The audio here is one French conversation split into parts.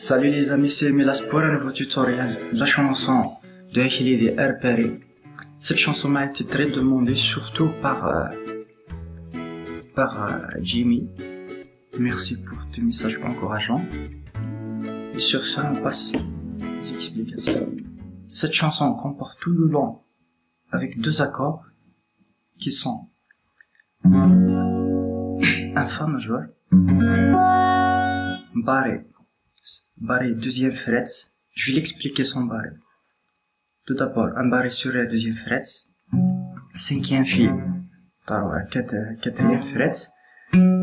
Salut les amis, c'est Milas pour un nouveau tutoriel de la chanson de Khalid R. Perry. Cette chanson m'a été très demandée, surtout par Jimmy. Merci pour tes messages encourageants. Et sur ça, on passe aux explications. Cette chanson comporte tout le long avec deux accords qui sont un Fa majeur, barré deuxième fret. Je vais l'expliquer sans barré. Tout d'abord, un barré sur la deuxième fret, cinquième fil, quatrième fret,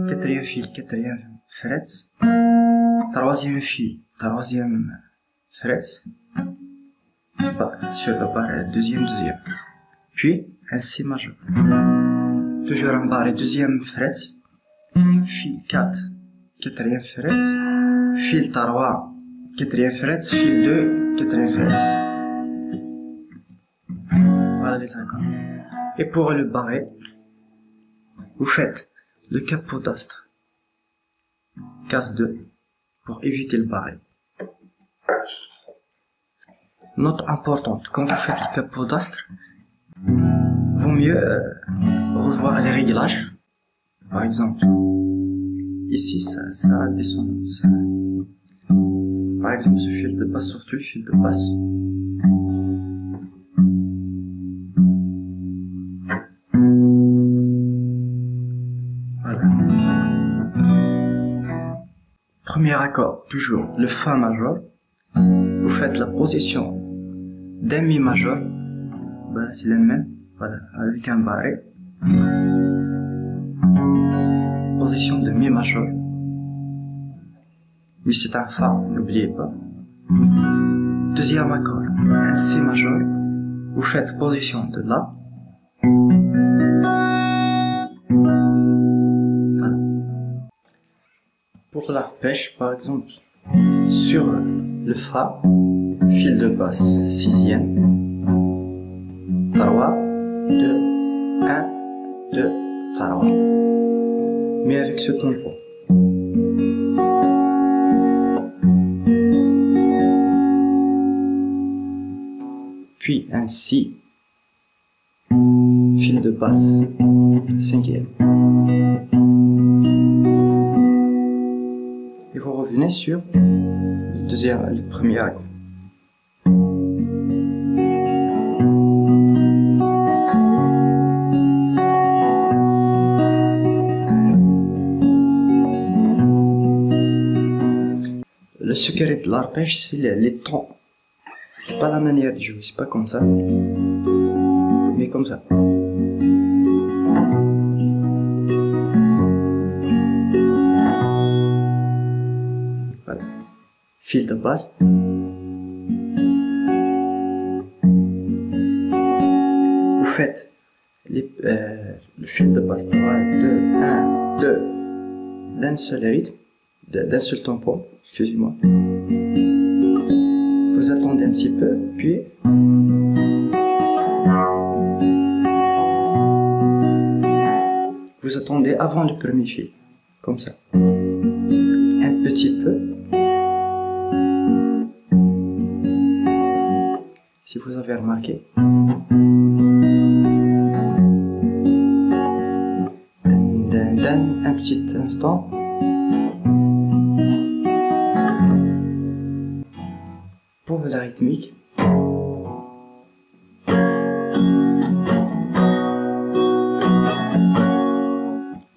quatrième fil, quatrième fret, troisième fil, troisième fret, sur le barré deuxième, puis un Si majeur. Toujours un barré deuxième fret, fil 4, quatrième fret, fil 3, quatrième fret, fil 2, quatrième fret. Voilà les accords. Et pour le barré, vous faites le capodastre, case 2, pour éviter le barré. Note importante, quand vous faites le capodastre, vaut mieux revoir les réglages. Par exemple, ici ça descend. Par exemple, ce fil de basse, surtout le fil de basse. Voilà. Premier accord, toujours le Fa majeur. Vous faites la position d'un Mi majeur. Voilà, c'est le même. Voilà, avec un barré. Position de Mi majeur. Mais c'est un Fa, n'oubliez pas. Deuxième accord, un Si majeur. Vous faites position de La. Voilà. Pour l'arpège, par exemple, sur le Fa, fil de basse, sixième, 3, 2, 1, 2, 3. Mais avec ce tempo. Puis un Si, fil de basse, cinquième. Et vous revenez sur le premier accord. Le secret de l'arpège, c'est les tons. C'est pas la manière de jouer, c'est pas comme ça, mais comme ça. Voilà. Fil de basse. Vous faites le fil de basse 3, 2, 1, 2 d'un seul rythme, d'un seul tempo, excusez-moi. Vous attendez un petit peu, puis vous attendez avant le premier fil, comme ça. Un petit peu. Si vous avez remarqué. Un petit instant. Pour la rythmique,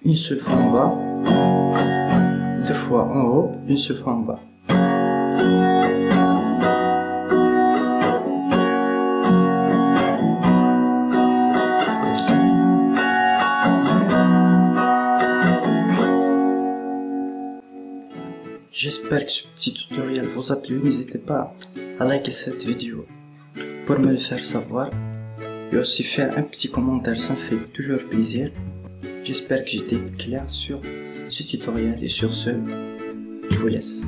une seule fois en bas, deux fois en haut, une seule fois en bas. J'espère que ce petit tutoriel vous a plu. N'hésitez pas à liker cette vidéo pour me le faire savoir et aussi faire un petit commentaire, ça me fait toujours plaisir. J'espère que j'étais clair sur ce tutoriel et sur ce, je vous laisse.